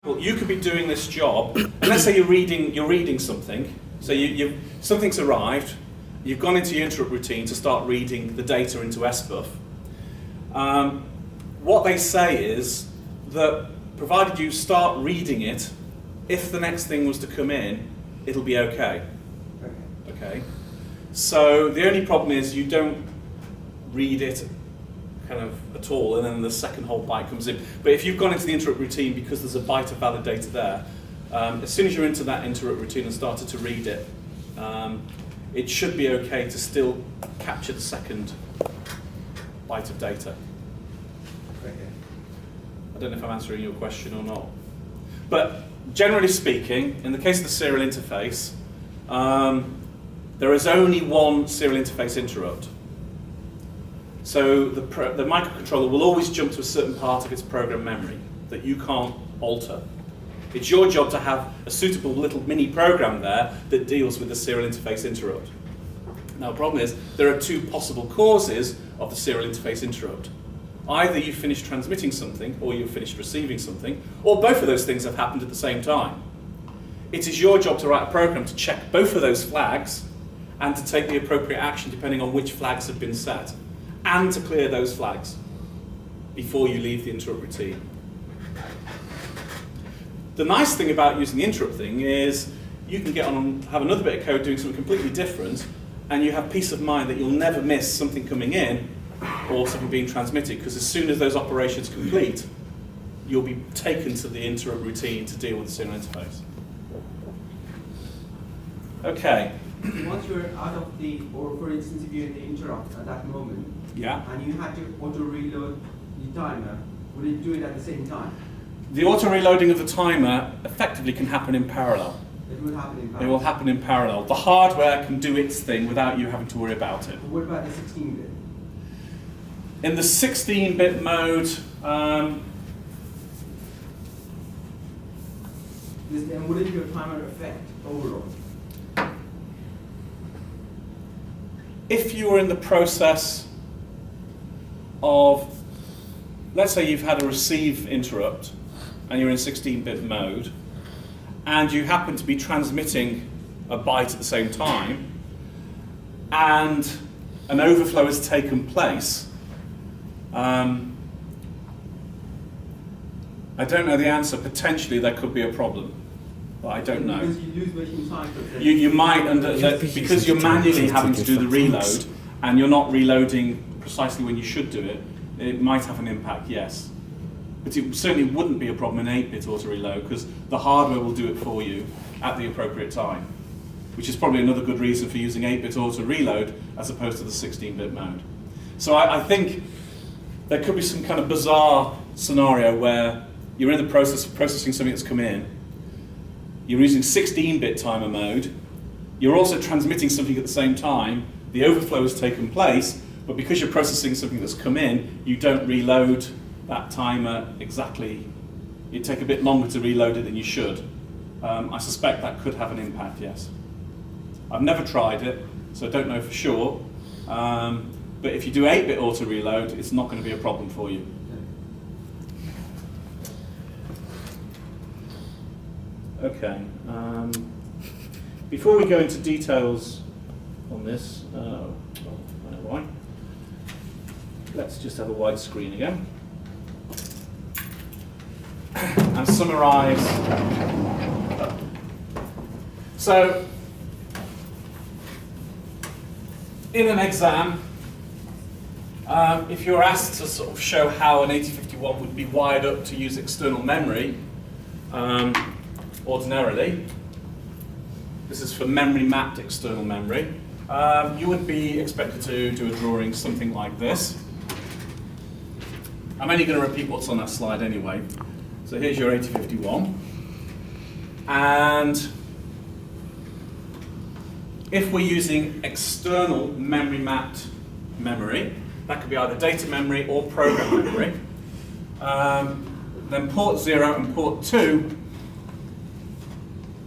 Well, you could be doing this job, and let's say you're reading something. So something's arrived. You've gone into your interrupt routine to start reading the data into SBUF. What they say is that provided you start reading it, if the next thing was to come in, it'll be okay. Okay. So the only problem is you don't read it kind of at all, and then the second whole byte comes in. But if you've gone into the interrupt routine because there's a byte of valid data there, as soon as you're into that interrupt routine and started to read it, it should be okay to still capture the second byte of data. I don't know if I'm answering your question or not. But generally speaking, in the case of the serial interface, there is only one serial interface interrupt. So the microcontroller will always jump to a certain part of its program memory that you can't alter. It's your job to have a suitable little mini program there that deals with the serial interface interrupt. Now the problem is, there are two possible causes of the serial interface interrupt. Either you finished transmitting something, or you finished receiving something, or both of those things have happened at the same time. It is your job to write a program to check both of those flags and to take the appropriate action depending on which flags have been set, and to clear those flags before you leave the interrupt routine. The nice thing about using the interrupt thing is you can get on and have another bit of code doing something completely different, and you have peace of mind that you'll never miss something coming in or something being transmitted, because as soon as those operations complete, you'll be taken to the interrupt routine to deal with the serial interface. Okay. Once you're out of the, or for instance, if you're in the interrupt at that moment, yeah, and you had to auto reload the timer, would it do it at the same time? The auto reloading of the timer effectively can happen in parallel. It will happen in parallel. It will happen in parallel. The hardware can do its thing without you having to worry about it. What about the 16-bit? In the 16-bit mode, And wouldn't your timer affect overall? if you were in the process of, let's say you've had a receive interrupt and you're in 16-bit mode, and you happen to be transmitting a byte at the same time, and an overflow has taken place, I don't know the answer. Potentially there could be a problem, but I don't know. Because you lose machine cycles. You might, because you're manually having to do the reload, and you're not reloading precisely when you should do it, it might have an impact, yes. But it certainly wouldn't be a problem in 8-bit auto reload, because the hardware will do it for you at the appropriate time, which is probably another good reason for using 8-bit auto reload as opposed to the 16-bit mode. So I think there could be some kind of bizarre scenario where you're in the process of processing something that's come in, you're using 16-bit timer mode, you're also transmitting something at the same time, the overflow has taken place, but because you're processing something that's come in, you don't reload that timer exactly. You take a bit longer to reload it than you should. I suspect that could have an impact, yes. I've never tried it, so I don't know for sure. But if you do 8-bit auto reload, it's not going to be a problem for you. Okay. Before we go into details on this, I don't know why. Let's just have a wide screen again and summarize. So, in an exam, if you're asked to sort of show how an 8051 would be wired up to use external memory, ordinarily, this is for memory mapped external memory, you would be expected to do a drawing something like this. I'm only going to repeat what's on that slide anyway. So here's your 8051. And if we're using external memory mapped memory, that could be either data memory or program memory, then port 0 and port 2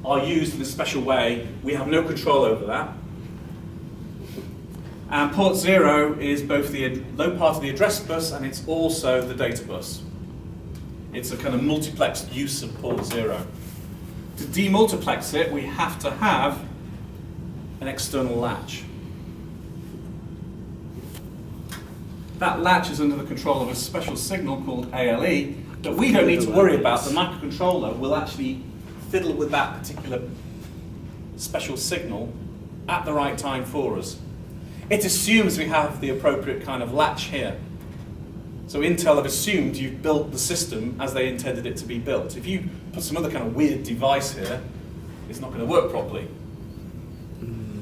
are used in a special way. We have no control over that. And port 0 is both the low part of the address bus and it's also the data bus. It's a kind of multiplexed use of port 0. To demultiplex it, we have to have an external latch. That latch is under the control of a special signal called ALE that we don't need to worry about. The microcontroller will actually fiddle with that particular special signal at the right time for us. It assumes we have the appropriate kind of latch here. So Intel have assumed you've built the system as they intended it to be built. If you put some other kind of weird device here, it's not going to work properly.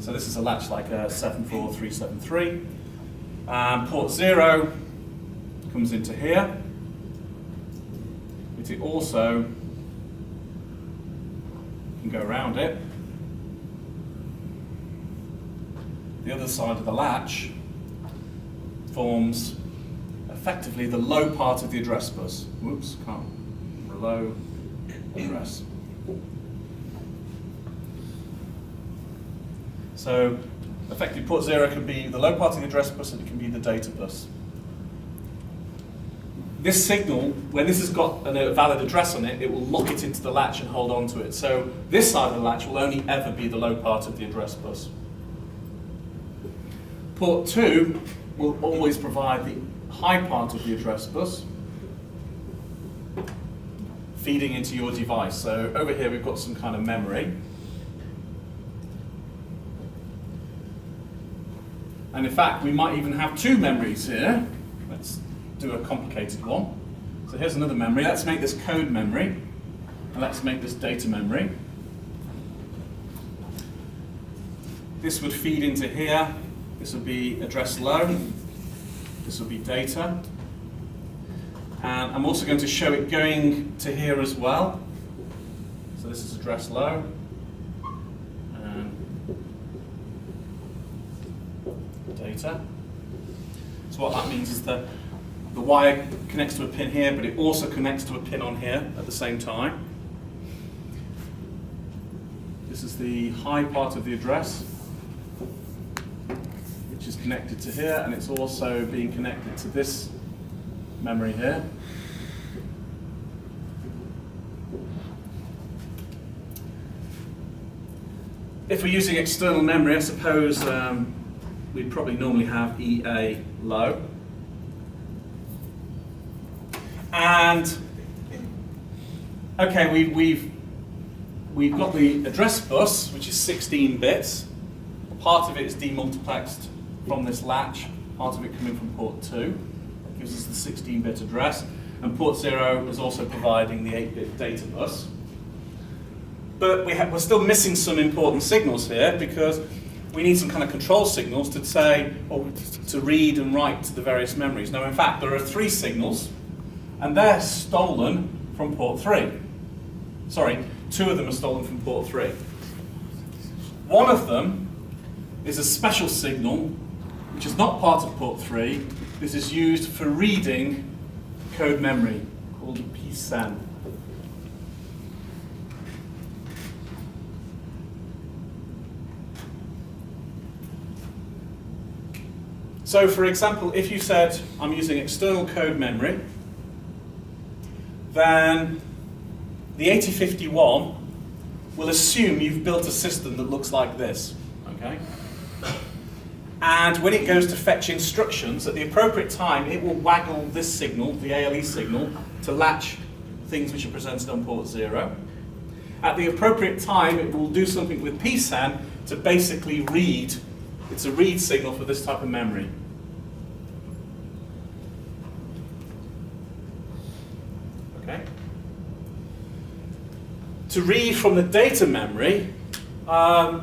So this is a latch like a 74373. Port 0 comes into here. But it also can go around it. The other side of the latch forms effectively the low part of the address bus. Whoops, can't. Low address. So effectively port 0 can be the low part of the address bus and it can be the data bus. This signal, when this has got a valid address on it, it will lock it into the latch and hold on to it. So this side of the latch will only ever be the low part of the address bus. Port 2 will always provide the high part of the address bus, feeding into your device. So over here we've got some kind of memory. And in fact, we might even have two memories here. Let's do a complicated one. So here's another memory. Let's make this code memory. And let's make this data memory. This would feed into here. This would be address low. This will be data. And I'm also going to show it going to here as well. So this is address low. Data. So what that means is that the wire connects to a pin here, but it also connects to a pin on here at the same time. This is the high part of the address, which is connected to here, and it's also being connected to this memory here. If we're using external memory, I suppose we'd probably normally have EA low. And okay, we've got the address bus, which is 16 bits. Part of it is demultiplexed from this latch, part of it coming from port 2. That gives us the 16-bit address. And port 0 is also providing the 8-bit data bus. But we're still missing some important signals here because we need some kind of control signals to say, or to read and write to the various memories. Now, in fact, there are 3 signals, and they're stolen from port 3. Sorry, 2 of them are stolen from port 3. One of them is a special signal, which is not part of port 3. This is used for reading code memory, called PSEN. So for example, if you said, I'm using external code memory, then the 8051 will assume you've built a system that looks like this, okay? And when it goes to fetch instructions, at the appropriate time, it will waggle this signal, the ALE signal, to latch things which are presented on port 0. At the appropriate time, it will do something with PSAN to basically read. It's a read signal for this type of memory. Okay. To read from the data memory, how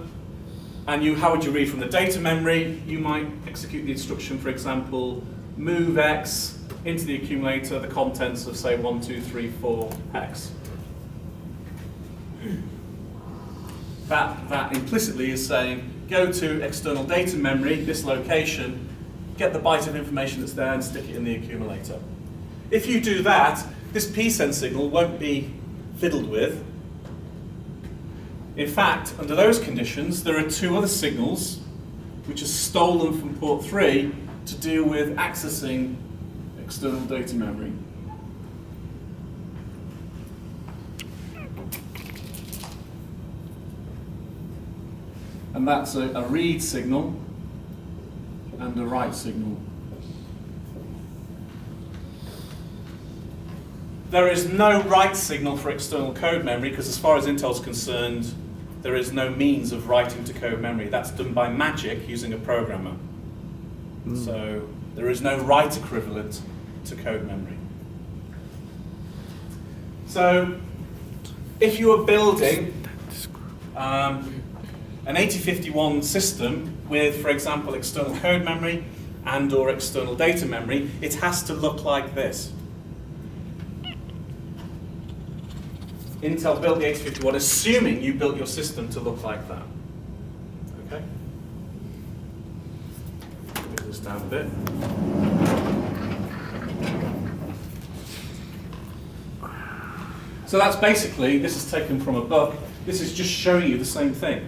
would you read from the data memory? You might execute the instruction, for example, move X into the accumulator, the contents of, say, 1, 2, 3, 4, X. That implicitly is saying, go to external data memory, this location, get the byte of information that's there and stick it in the accumulator. If you do that, this PSEN signal won't be fiddled with. In fact, under those conditions, there are 2 other signals which are stolen from port 3 to deal with accessing external data memory. and that's a read signal and a write signal. There is no write signal for external code memory because as far as Intel's concerned, there is no means of writing to code memory. That's done by magic using a programmer. So there is no write equivalent to code memory. So if you were building an 8051 system with, for example, external code memory and or external data memory, it has to look like this. Intel built the 8051 assuming you built your system to look like that. Okay? Move this down a bit. So that's basically, this is taken from a book. This is just showing you the same thing.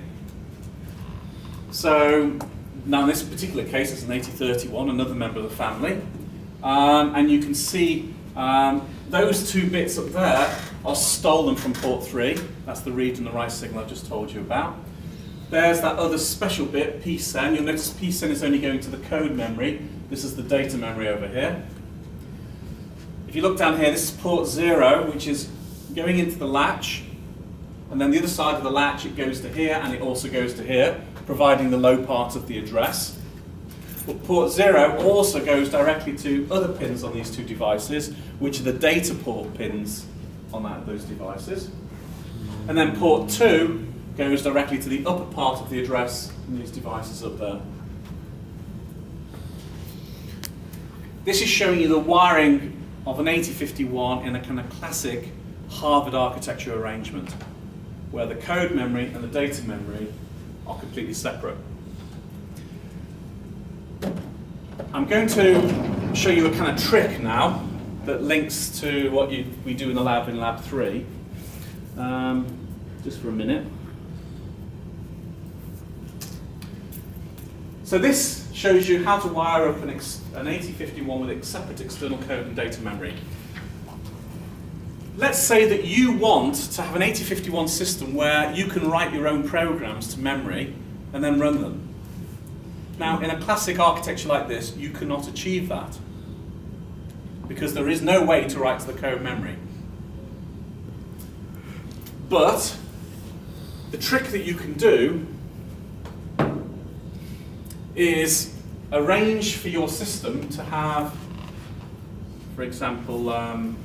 So now in this particular case, it's an 8031, another member of the family. And you can see those two bits up there are stolen from port 3. That's the read and the write signal I've just told you about. There's that other special bit, psen. You'll notice psen is only going to the code memory. This is the data memory over here. If you look down here, this is port 0, which is going into the latch. And then the other side of the latch, it goes to here, and it also goes to here, providing the low part of the address. But port 0 also goes directly to other pins on these two devices, which are the data port pins on those devices. And then port 2 goes directly to the upper part of the address in these devices up there. This is showing you the wiring of an 8051 in a kind of classic Harvard architecture arrangement, where the code memory and the data memory are completely separate. I'm going to show you a kind of trick now that links to what we do in the lab in Lab 3. Just for a minute. So this shows you how to wire up an 8051 with a separate external code and data memory. Let's say that you want to have an 8051 system where you can write your own programs to memory and then run them. Now, in a classic architecture like this, you cannot achieve that because there is no way to write to the code memory. But the trick that you can do is arrange for your system to have, for example, I'm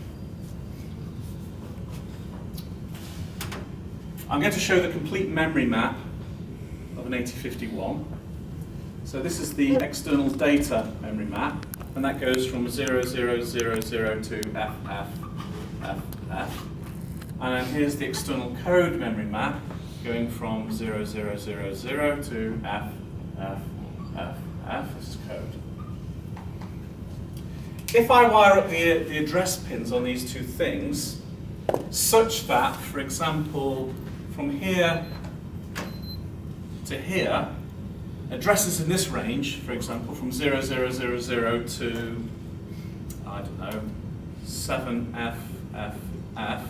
going to show the complete memory map of an 8051. So this is the external data memory map, and that goes from 0000 to FFFF. And then here's the external code memory map, going from 0000 to FFFF. This is code. If I wire up the address pins on these two things, such that, for example, from here to here, addresses in this range, for example, from 0000 to, I don't know, 7FFF,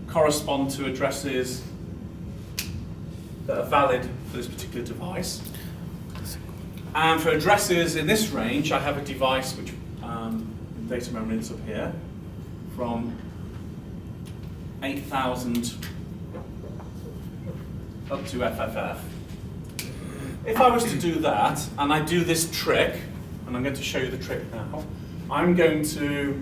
correspond to addresses that are valid for this particular device. And for addresses in this range, I have a device which, in data memory is up here, from 8000 up to FFF. If I was to do that, and I do this trick, and I'm going to show you the trick now, I'm going to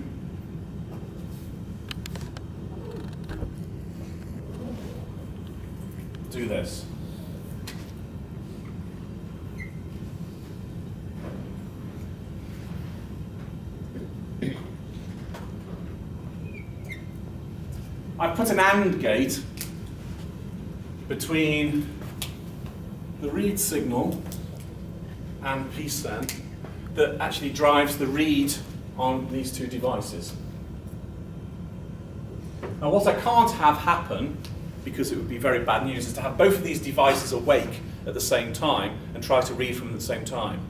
do this. I put an AND gate between the read signal and psen that actually drives the read on these two devices. Now what I can't have happen, because it would be very bad news, is to have both of these devices awake at the same time and try to read from them at the same time.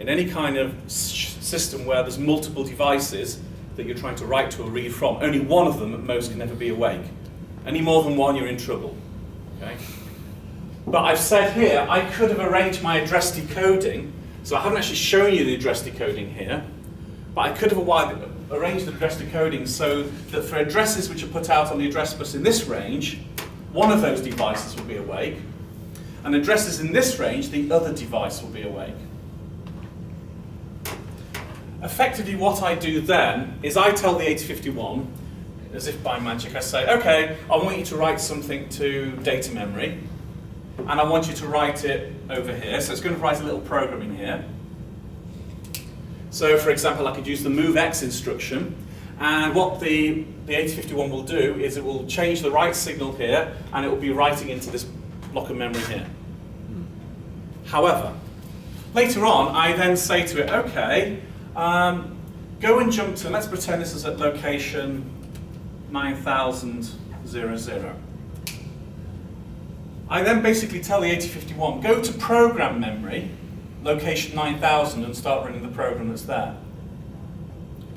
In any kind of system where there's multiple devices that you're trying to write to or read from, only one of them at most can ever be awake. Any more than one, you're in trouble. Okay? But I've said here, I could have arranged my address decoding, so I haven't actually shown you the address decoding here, but I could have arranged the address decoding so that for addresses which are put out on the address bus in this range, one of those devices will be awake, and addresses in this range, the other device will be awake. Effectively what I do then is I tell the 8051, as if by magic, I say, okay, I want you to write something to data memory, and I want you to write it over here. So it's going to write a little program in here. So for example, I could use the MoveX instruction, and what the 8051 will do is it will change the write signal here, and it will be writing into this block of memory here. However, later on, I then say to it, okay, go and jump to, let's pretend this is at location 9000. I then basically tell the 8051, go to program memory, location 9000, and start running the program that's there.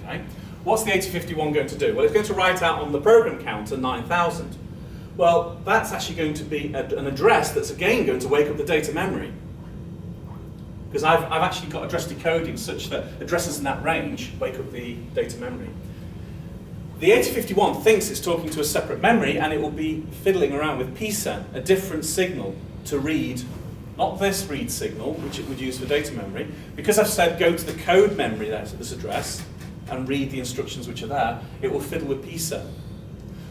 Okay. What's the 8051 going to do? Well, it's going to write out on the program counter 9000. Well, that's actually going to be an address that's again going to wake up the data memory. Because I've actually got address decoding such that addresses in that range wake up the data memory. The 8051 thinks it's talking to a separate memory, and it will be fiddling around with PSEN, a different signal to read, not this read signal, which it would use for data memory. Because I've said go to the code memory that's at this address and read the instructions which are there, it will fiddle with PSEN.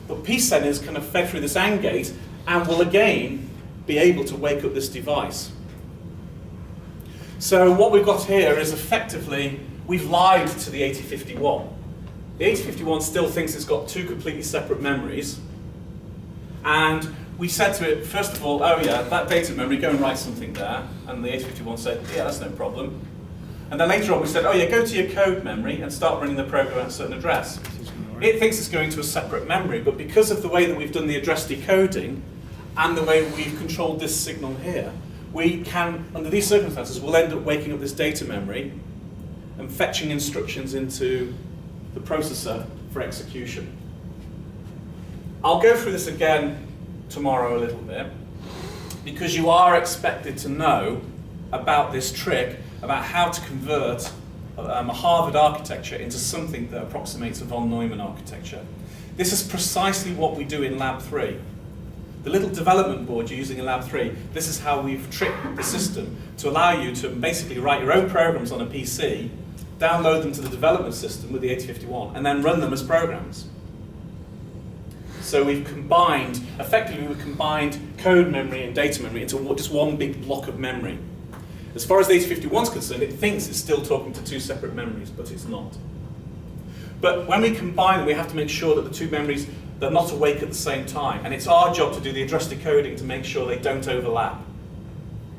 But PSEN is kind of fed through this AND gate and will again be able to wake up this device. So what we've got here is effectively, we've lied to the 8051. The 8051 still thinks it's got two completely separate memories. And we said to it, first of all, oh yeah, that data memory, go and write something there. And the 8051 said, yeah, that's no problem. And then later on we said, oh yeah, go to your code memory and start running the program at a certain address. It thinks it's going to a separate memory, but because of the way that we've done the address decoding and the way we've controlled this signal here, we can, under these circumstances, we'll end up waking up this data memory and fetching instructions into the processor for execution. I'll go through this again tomorrow a little bit, because you are expected to know about this trick, about how to convert a Harvard architecture into something that approximates a von Neumann architecture. This is precisely what we do in Lab 3. The little development board you're using in Lab 3, this is how we've tricked the system to allow you to basically write your own programs on a PC, download them to the development system with the 8051, and then run them as programs. So we've combined, effectively we've combined code memory and data memory into just one big block of memory. As far as the 8051 is concerned, it thinks it's still talking to two separate memories, but it's not. But when we combine them, we have to make sure that the two memories, they're not awake at the same time. And it's our job to do the address decoding to make sure they don't overlap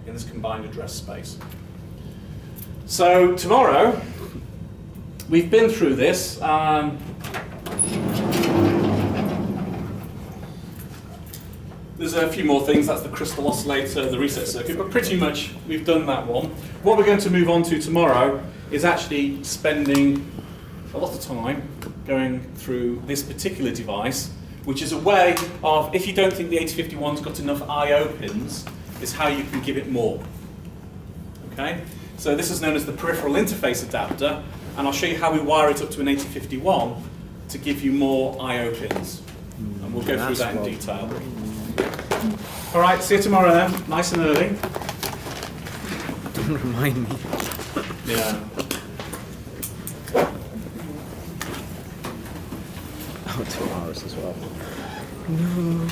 in this combined address space. So tomorrow, we've been through this. There's a few more things. That's the crystal oscillator, the reset circuit, but pretty much we've done that one. What we're going to move on to tomorrow is actually spending a lot of time going through this particular device, which is a way of, if you don't think the 8051's got enough I/O pins, is how you can give it more. Okay? So this is known as the peripheral interface adapter, and I'll show you how we wire it up to an 8051 to give you more I/O pins. And we'll go through that in detail. All right, see you tomorrow then, nice and early. Don't remind me. Yeah. Oh, 2 hours as well. No.